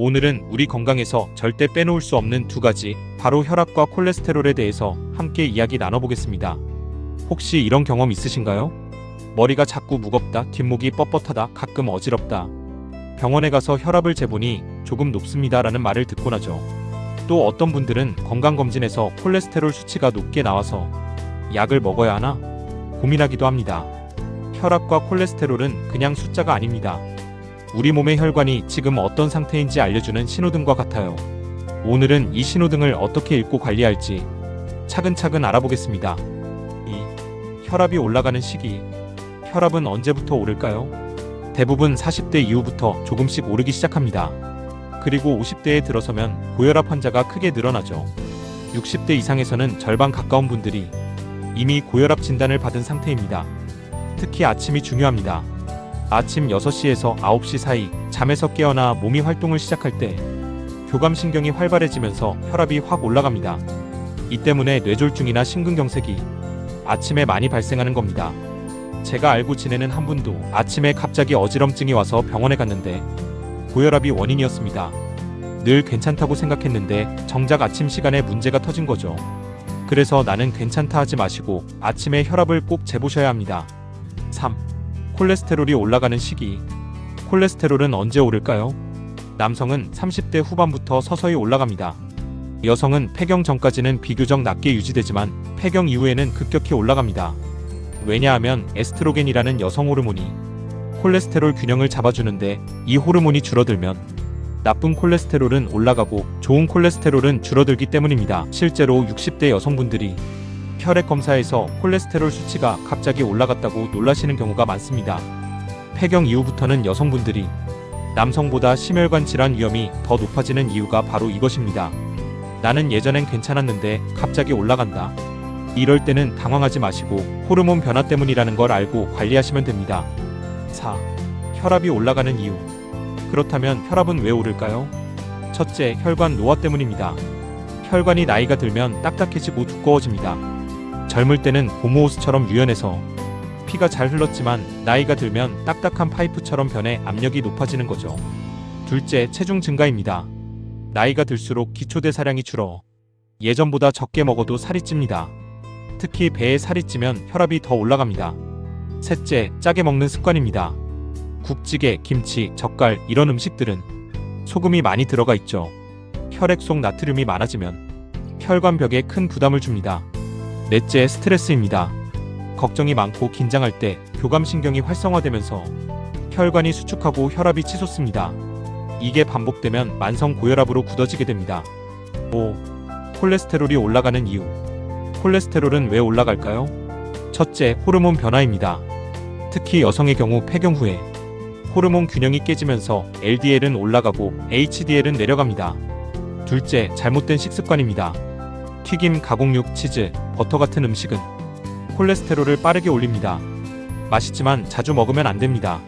오늘은 우리 건강에서 절대 빼놓을 수 없는 두 가지, 바로 혈압과 콜레스테롤에 대해서 함께 이야기 나눠보겠습니다. 혹시 이런 경험 있으신가요? 머리가 자꾸 무겁다, 뒷목이 뻣뻣하다, 가끔 어지럽다. 병원에 가서 혈압을 재보니 조금 높습니다 라는 말을 듣곤 하죠. 또 어떤 분들은 건강검진에서 콜레스테롤 수치가 높게 나와서 약을 먹어야 하나 고민하기도 합니다. 혈압과 콜레스테롤은 그냥 숫자가 아닙니다. 우리 몸의 혈관이 지금 어떤 상태인지 알려주는 신호등과 같아요. 오늘은 이 신호등을 어떻게 읽고 관리할지 차근차근 알아보겠습니다. 2. 혈압이 올라가는 시기. 혈압은 언제부터 오를까요? 대부분 40대 이후부터 조금씩 오르기 시작합니다. 그리고 50대에 들어서면 고혈압 환자가 크게 늘어나죠. 60대 이상에서는 절반 가까운 분들이 이미 고혈압 진단을 받은 상태입니다. 특히 아침이 중요합니다. 아침 6시에서 9시 사이 잠에서 깨어나 몸이 활동을 시작할 때 교감신경이 활발해지면서 혈압이 확 올라갑니다. 이 때문에 뇌졸중이나 심근경색이 아침에 많이 발생하는 겁니다. 제가 알고 지내는 한 분도 아침에 갑자기 어지럼증이 와서 병원에 갔는데 고혈압이 원인이었습니다. 늘 괜찮다고 생각했는데 정작 아침 시간에 문제가 터진 거죠. 그래서 나는 괜찮다 하지 마시고 아침에 혈압을 꼭 재보셔야 합니다. 3. 콜레스테롤이 올라가는 시기. 콜레스테롤은 언제 오를까요? 남성은 30대 후반부터 서서히 올라갑니다. 여성은 폐경 전까지는 비교적 낮게 유지되지만 폐경 이후에는 급격히 올라갑니다. 왜냐하면 에스트로겐이라는 여성 호르몬이 콜레스테롤 균형을 잡아주는데 이 호르몬이 줄어들면 나쁜 콜레스테롤은 올라가고 좋은 콜레스테롤은 줄어들기 때문입니다. 실제로 60대 여성분들이 혈액 검사에서 콜레스테롤 수치가 갑자기 올라갔다고 놀라시는 경우가 많습니다. 폐경 이후부터는 여성분들이 남성보다 심혈관 질환 위험이 더 높아지는 이유가 바로 이것입니다. 나는 예전엔 괜찮았는데 갑자기 올라간다. 이럴 때는 당황하지 마시고 호르몬 변화 때문이라는 걸 알고 관리하시면 됩니다. 4. 혈압이 올라가는 이유. 그렇다면 혈압은 왜 오를까요? 첫째, 혈관 노화 때문입니다. 혈관이 나이가 들면 딱딱해지고 두꺼워집니다. 젊을 때는 고무호스처럼 유연해서 피가 잘 흘렀지만 나이가 들면 딱딱한 파이프처럼 변해 압력이 높아지는 거죠. 둘째, 체중 증가입니다. 나이가 들수록 기초대사량이 줄어 예전보다 적게 먹어도 살이 찝니다. 특히 배에 살이 찌면 혈압이 더 올라갑니다. 셋째, 짜게 먹는 습관입니다. 국찌개, 김치, 젓갈 이런 음식들은 소금이 많이 들어가 있죠. 혈액 속 나트륨이 많아지면 혈관벽에 큰 부담을 줍니다. 넷째, 스트레스입니다. 걱정이 많고 긴장할 때 교감신경이 활성화되면서 혈관이 수축하고 혈압이 치솟습니다. 이게 반복되면 만성 고혈압으로 굳어지게 됩니다. 5. 콜레스테롤이 올라가는 이유. 콜레스테롤은 왜 올라갈까요? 첫째, 호르몬 변화입니다. 특히 여성의 경우 폐경 후에 호르몬 균형이 깨지면서 LDL은 올라가고 HDL은 내려갑니다. 둘째, 잘못된 식습관입니다. 튀김, 가공육, 치즈, 버터 같은 음식은 콜레스테롤을 빠르게 올립니다. 맛있지만 자주 먹으면 안 됩니다.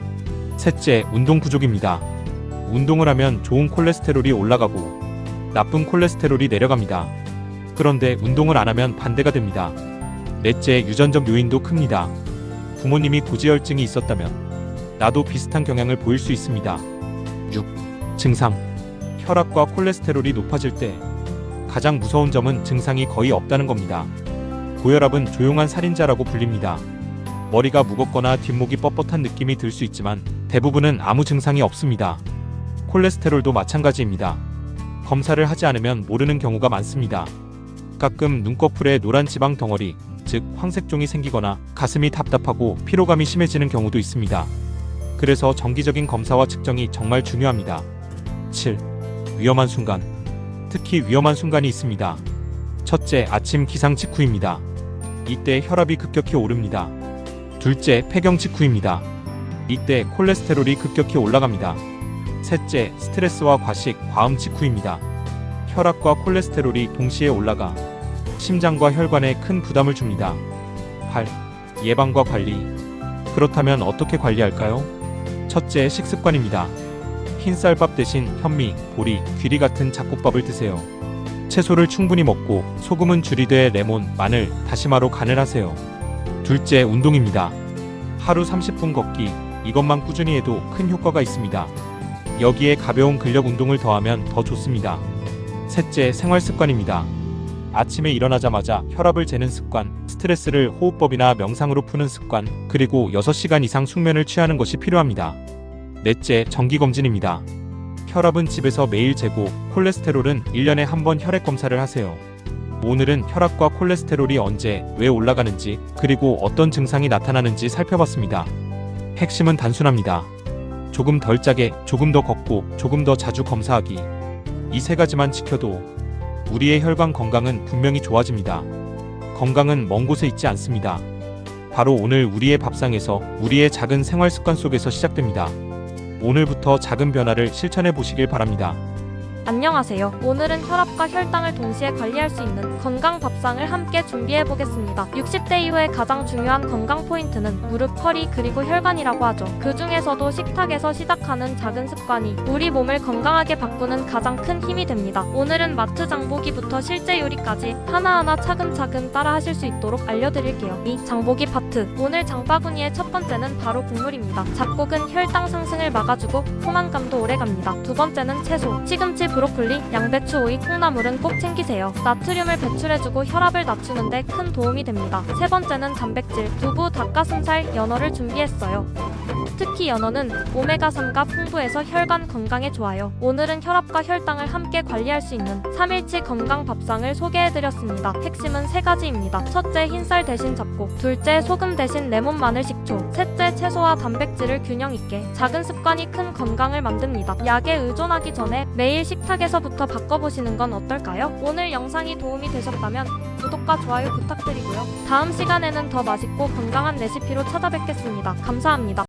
셋째, 운동 부족입니다. 운동을 하면 좋은 콜레스테롤이 올라가고 나쁜 콜레스테롤이 내려갑니다. 그런데 운동을 안 하면 반대가 됩니다. 넷째, 유전적 요인도 큽니다. 부모님이 고지혈증이 있었다면 나도 비슷한 경향을 보일 수 있습니다. 6. 증상. 혈압과 콜레스테롤이 높아질 때 가장 무서운 점은 증상이 거의 없다는 겁니다. 고혈압은 조용한 살인자라고 불립니다. 머리가 무겁거나 뒷목이 뻣뻣한 느낌이 들 수 있지만 대부분은 아무 증상이 없습니다. 콜레스테롤도 마찬가지입니다. 검사를 하지 않으면 모르는 경우가 많습니다. 가끔 눈꺼풀에 노란 지방 덩어리, 즉 황색종이 생기거나 가슴이 답답하고 피로감이 심해지는 경우도 있습니다. 그래서 정기적인 검사와 측정이 정말 중요합니다. 7. 위험한 순간. 특히 위험한 순간이 있습니다. 첫째, 아침 기상 직후입니다. 이때 혈압이 급격히 오릅니다. 둘째, 폐경 직후입니다. 이때 콜레스테롤이 급격히 올라갑니다. 셋째, 스트레스와 과식, 과음 직후입니다. 혈압과 콜레스테롤이 동시에 올라가 심장과 혈관에 큰 부담을 줍니다. 8. 예방과 관리. 그렇다면 어떻게 관리할까요? 첫째, 식습관입니다. 흰쌀밥 대신 현미, 보리, 귀리 같은 잡곡밥을 드세요. 채소를 충분히 먹고 소금은 줄이되 레몬, 마늘, 다시마로 간을 하세요. 둘째, 운동입니다. 하루 30분 걷기, 이것만 꾸준히 해도 큰 효과가 있습니다. 여기에 가벼운 근력 운동을 더하면 더 좋습니다. 셋째, 생활 습관입니다. 아침에 일어나자마자 혈압을 재는 습관, 스트레스를 호흡법이나 명상으로 푸는 습관, 그리고 6시간 이상 숙면을 취하는 것이 필요합니다. 넷째, 정기검진입니다. 혈압은 집에서 매일 재고, 콜레스테롤은 1년에 한 번 혈액 검사를 하세요. 오늘은 혈압과 콜레스테롤이 언제, 왜 올라가는지, 그리고 어떤 증상이 나타나는지 살펴봤습니다. 핵심은 단순합니다. 조금 덜 짜게, 조금 더 걷고, 조금 더 자주 검사하기. 이 세 가지만 지켜도 우리의 혈관 건강은 분명히 좋아집니다. 건강은 먼 곳에 있지 않습니다. 바로 오늘 우리의 밥상에서, 우리의 작은 생활 습관 속에서 시작됩니다. 오늘부터 작은 변화를 실천해 보시길 바랍니다. 안녕하세요. 오늘은 혈압과 혈당을 동시에 관리할 수 있는 건강 밥상을 함께 준비해 보겠습니다. 60대 이후에 가장 중요한 건강 포인트는 무릎, 허리, 그리고 혈관이라고 하죠. 그 중에서도 식탁에서 시작하는 작은 습관이 우리 몸을 건강하게 바꾸는 가장 큰 힘이 됩니다. 오늘은 마트 장보기부터 실제 요리까지 하나하나 차근차근 따라 하실 수 있도록 알려드릴게요. 이 장보기 파트. 오늘 장바구니의 첫 번째는 바로 국물입니다. 잡곡은 혈당 상승을 막아주고 포만감도 오래갑니다. 두 번째는 채소. 시금치, 브로콜리, 양배추, 오이, 콩나물은 꼭 챙기세요. 나트륨을 배출해주고 혈압을 낮추는데 큰 도움이 됩니다. 세 번째는 단백질, 두부, 닭가슴살, 연어를 준비했어요. 특히 연어는 오메가3가 풍부해서 혈관 건강에 좋아요. 오늘은 혈압과 혈당을 함께 관리할 수 있는 3일치 건강 밥상을 소개해드렸습니다. 핵심은 세 가지입니다. 첫째, 흰쌀 대신 잡곡. 둘째, 소금 대신 레몬, 마늘, 식초. 셋째, 채소와 단백질을 균형 있게. 작은 습관이 큰 건강을 만듭니다. 약에 의존하기 전에 매일 식탁에서부터 바꿔보시는 건 어떨까요? 오늘 영상이 도움이 되셨다면 구독과 좋아요 부탁드리고요. 다음 시간에는 더 맛있고 건강한 레시피로 찾아뵙겠습니다. 감사합니다.